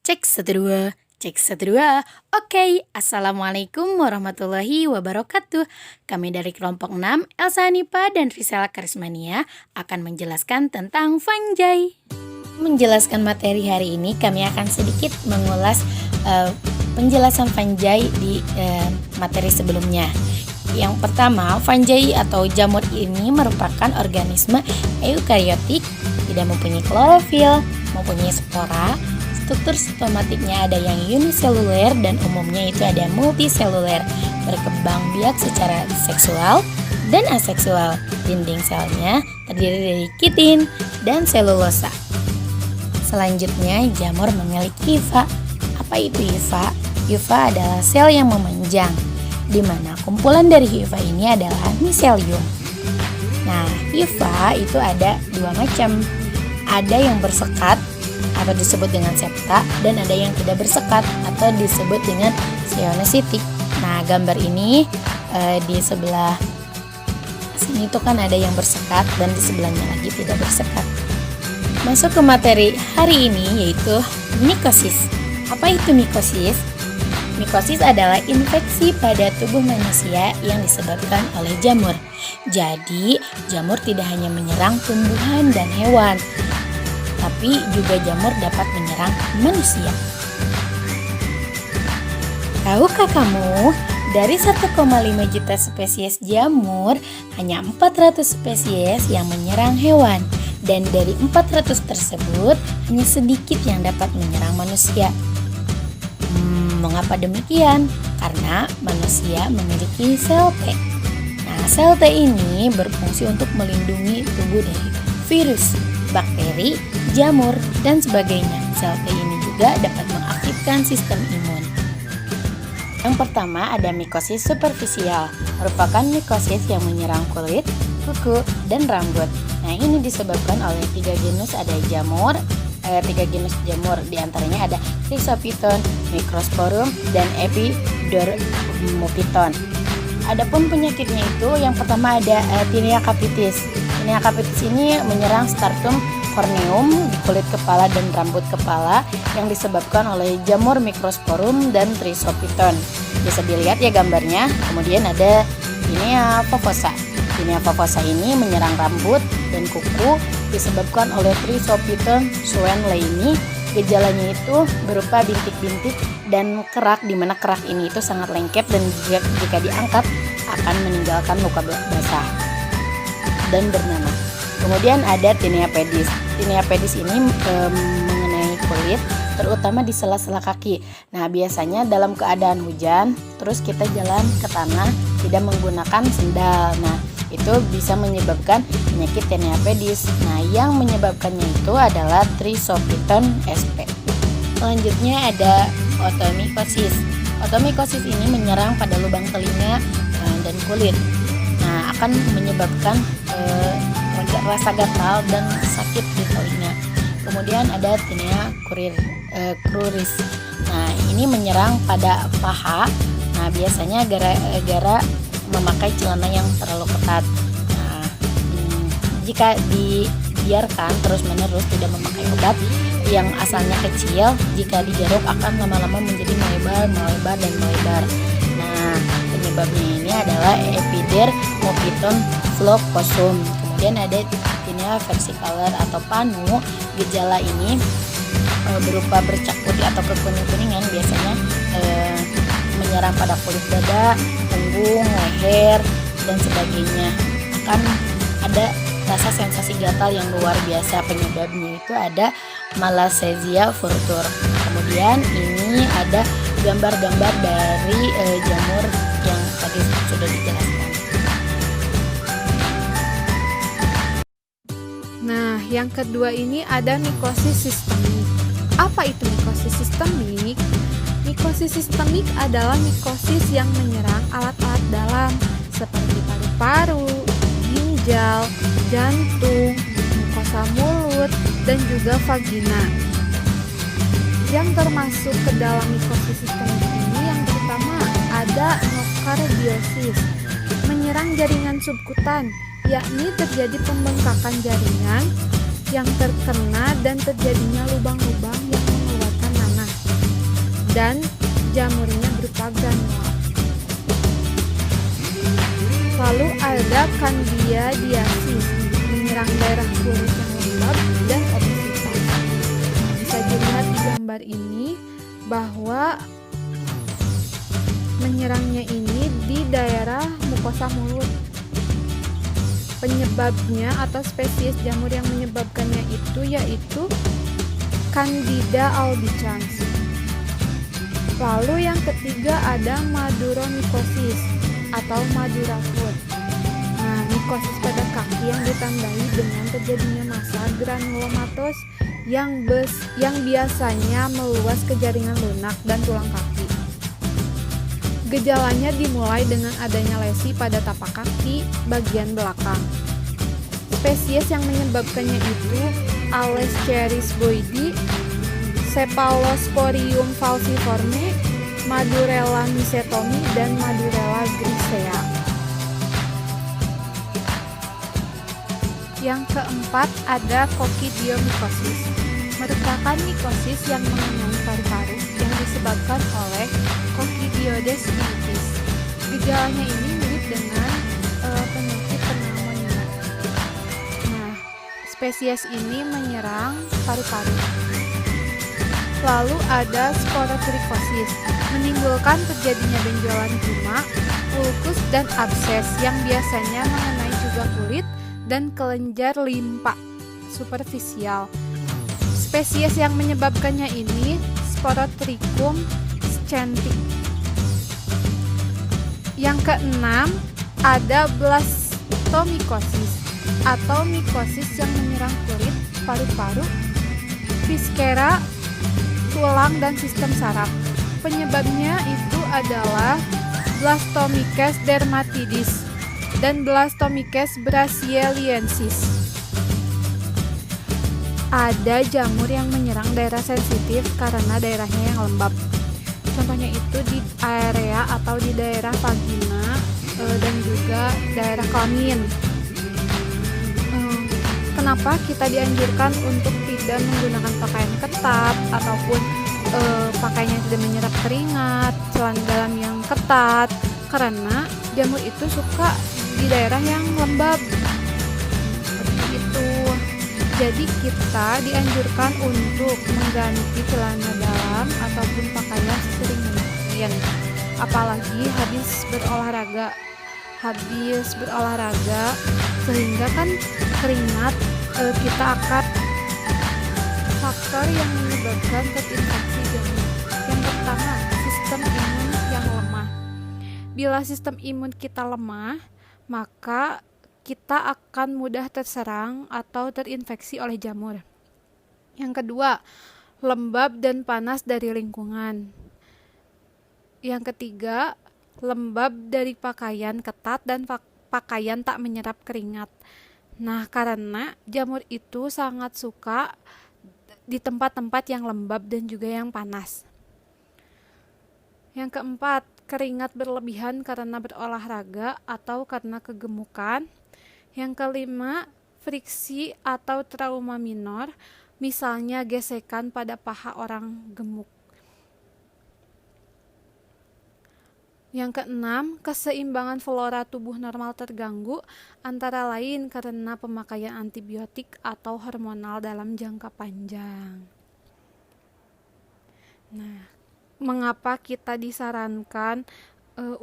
Cek satu dua, cek satu dua. Oke, Assalamualaikum warahmatullahi wabarakatuh. Kami dari kelompok 6, Elsa Hanifa dan Risela Karismania akan menjelaskan tentang fungi. Menjelaskan materi hari ini, kami akan sedikit mengulas penjelasan fungi di materi sebelumnya. Yang pertama, fungi atau jamur ini merupakan organisme eukariotik, tidak mempunyai klorofil, mempunyai spora. Struktur stomatiknya ada yang uniseluler dan umumnya itu ada multiseluler, berkembang biak secara seksual dan aseksual. Dinding selnya terdiri dari kitin dan selulosa. Selanjutnya, jamur memiliki hifa. Apa itu hifa? Hifa adalah sel yang memanjang, di mana kumpulan dari hifa ini adalah miselium. Nah, hifa itu ada dua macam. Ada yang bersekat atau disebut dengan septa, dan ada yang tidak bersekat atau disebut dengan sionocytic. Nah, gambar ini di sebelah sini tuh kan ada yang bersekat dan di sebelahnya lagi tidak bersekat. Masuk ke materi hari ini yaitu mikosis. Apa itu mikosis? Mikosis adalah infeksi pada tubuh manusia yang disebabkan oleh jamur. Jadi, jamur tidak hanya menyerang tumbuhan dan hewan, tapi juga jamur dapat menyerang manusia. Tahukah kamu, dari 1,5 juta spesies jamur, hanya 400 spesies yang menyerang hewan. Dan dari 400 tersebut, hanya sedikit yang dapat menyerang manusia. Mengapa demikian? Karena manusia memiliki sel T. Nah, sel T ini berfungsi untuk melindungi tubuh dari virus, bakteri, jamur, dan sebagainya. Sel T ini juga dapat mengaktifkan sistem imun. Yang pertama ada mikosis superficial, merupakan mikosis yang menyerang kulit, kuku, dan rambut. Nah, ini disebabkan oleh tiga genus jamur, diantaranya ada Chrysophyton, Microsporum, dan Epidermophyton. Adapun penyakitnya itu yang pertama ada Tinea capitis. Tinea capitis ini menyerang stratum corneum di kulit kepala dan rambut kepala yang disebabkan oleh jamur Microsporum dan Chrysophyton. Bisa dilihat ya gambarnya. Kemudian ada Tinea focosa. Tinea focosa ini menyerang rambut dan kuku disebabkan oleh Chrysophyton swainleyi. Gejalanya itu berupa bintik-bintik dan kerak, di mana kerak ini itu sangat lengket dan jika diangkat akan meninggalkan luka basah dan bernanah. Kemudian ada Tinea pedis. Tinea pedis ini mengenai kulit, terutama di sela-sela kaki. Nah, biasanya dalam keadaan hujan, terus kita jalan ke tanah tidak menggunakan sendal. Nah, itu bisa menyebabkan penyakit Tinea pedis. Nah, yang menyebabkannya itu adalah Chrysophyton sp. Selanjutnya ada otomikosis. Otomikosis ini menyerang pada lubang telinga dan kulit. Nah, akan menyebabkan rasa gatal dan sakit di telinga. Kemudian ada Tinea cruris. Nah, ini menyerang pada paha. Nah, biasanya gara-gara memakai celana yang terlalu ketat. Nah, jika dibiarkan terus-menerus tidak memakai obat yang asalnya kecil, jika digaruk akan lama-lama menjadi melebar. Nah, penyebabnya ini adalah Epidermophyton floccosum. Kemudian ada Tinea versicolor atau panu. Gejala ini berupa bercak putih atau kekuning-kuningan, biasanya menyerang pada kulit dada, punggung, leher, dan sebagainya. Akan ada rasa sensasi gatal yang luar biasa. Penyebabnya itu ada Malassezia furtor. Kemudian ini ada gambar-gambar dari jamur yang tadi sudah dijelaskan. Nah, yang kedua ini ada mikosis sistemik. Apa itu mikosis sistemik? Mikosis sistemik adalah mikosis yang menyerang alat-alat dalam seperti paru-paru, ginjal, jantung, mukosa mulut, dan juga vagina. Yang termasuk ke dalam mikosis sistemik ini yang pertama ada nokardiosis, menyerang jaringan subkutan, yakni terjadi pembengkakan jaringan yang terkena dan terjadinya lubang-lubang yang mengeluarkan nanah. dan jamurnya berupa granula. Lalu ada candidiasis, menyerang daerah kulit yang lembab dan obesitas. Bisa dilihat di gambar ini bahwa menyerangnya ini di daerah mukosa mulut. Penyebabnya atau spesies jamur yang menyebabkannya itu yaitu Candida albicans. Lalu yang ketiga ada Maduromycosis atau Madura foot. Nah, mikosis pada kaki yang ditandai dengan terjadinya massa granulomatos yang biasanya meluas ke jaringan lunak dan tulang kaki. Gejalanya dimulai dengan adanya lesi pada tapak kaki bagian belakang. Spesies yang menyebabkannya itu Alescheris boydii, Cephalosporium falciforme, Madurella mycetomi, dan Madurella grisea. Yang keempat ada Coccidiomycosis, merupakan mikosis yang mengenai paru-paru yang disebabkan oleh Coccidioides vitis. Gejalanya ini mirip dengan penyakit pneumonia. Nah, spesies ini menyerang paru-paru. Lalu ada Sporotrichosis, menimbulkan terjadinya benjolan guma, ulkus, dan abses yang biasanya mengenai juga kulit dan kelenjar limpa superficial. Spesies yang menyebabkannya ini Sporotrichum scientiae. Yang keenam ada Blastomycosis atau mikosis yang menyerang kulit, paru-paru, viscera, tulang, dan sistem saraf. Penyebabnya itu adalah Blastomyces dermatidis dan Blastomyces brasiliensis. Ada jamur yang menyerang daerah sensitif karena daerahnya yang lembab. Contohnya itu di area atau di daerah vagina dan juga daerah kelamin. Kenapa kita dianjurkan untuk tidak menggunakan pakaian ketat ataupun pakaian yang tidak menyerap keringat, celana dalam yang ketat? Karena jamur itu suka di daerah yang lembab. Seperti itu. Jadi kita dianjurkan untuk mengganti celana dalam ataupun pakaian sesering mungkin. Apalagi habis berolahraga sehingga kan keringat kita akan faktor yang menyebabkan terinfeksi jamur. Yang pertama, sistem imun yang lemah. Bila sistem imun kita lemah, maka kita akan mudah terserang atau terinfeksi oleh jamur. Yang kedua, lembab dan panas dari lingkungan. Yang ketiga, lembab dari pakaian ketat dan pakaian tak menyerap keringat. Nah, karena jamur itu sangat suka di tempat-tempat yang lembab dan juga yang panas. Yang keempat, keringat berlebihan karena berolahraga atau karena kegemukan. Yang kelima, friksi atau trauma minor, misalnya gesekan pada paha orang gemuk. Yang keenam, keseimbangan flora tubuh normal terganggu, antara lain karena pemakaian antibiotik atau hormonal dalam jangka panjang. Nah, mengapa kita disarankan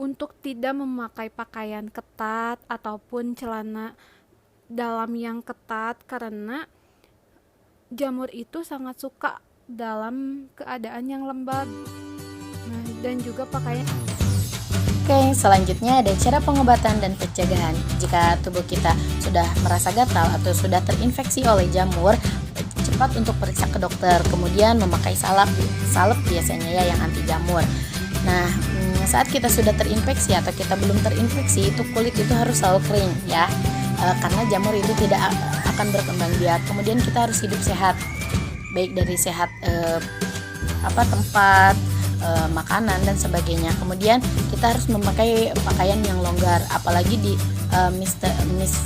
untuk tidak memakai pakaian ketat ataupun celana dalam yang ketat? Karena jamur itu sangat suka dalam keadaan yang lembab. Nah, dan juga pakaian. Oke, selanjutnya ada cara pengobatan dan pencegahan. Jika tubuh kita sudah merasa gatal atau sudah terinfeksi oleh jamur, cepat untuk periksa ke dokter, kemudian memakai salep biasanya ya yang anti jamur. Nah, saat kita sudah terinfeksi atau kita belum terinfeksi, itu kulit itu harus selalu kering ya, karena jamur itu tidak akan berkembang biak. Kemudian kita harus hidup sehat, baik dari sehat tempat, makanan dan sebagainya. Kemudian kita harus memakai pakaian yang longgar, apalagi di Miss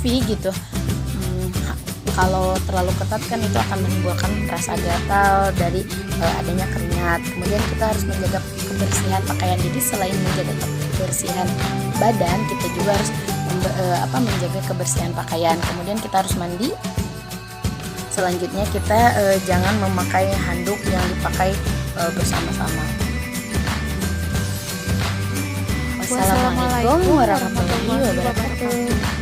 V gitu. Kalau terlalu ketat kan itu akan menimbulkan rasa gatal dari adanya keringat. Kemudian kita harus menjaga kebersihan pakaian. Jadi selain menjaga kebersihan badan, kita juga harus menjaga kebersihan pakaian. Kemudian kita harus mandi. Selanjutnya kita jangan memakai handuk yang dipakai bersama-sama. Wassalamualaikum warahmatullahi wabarakatuh.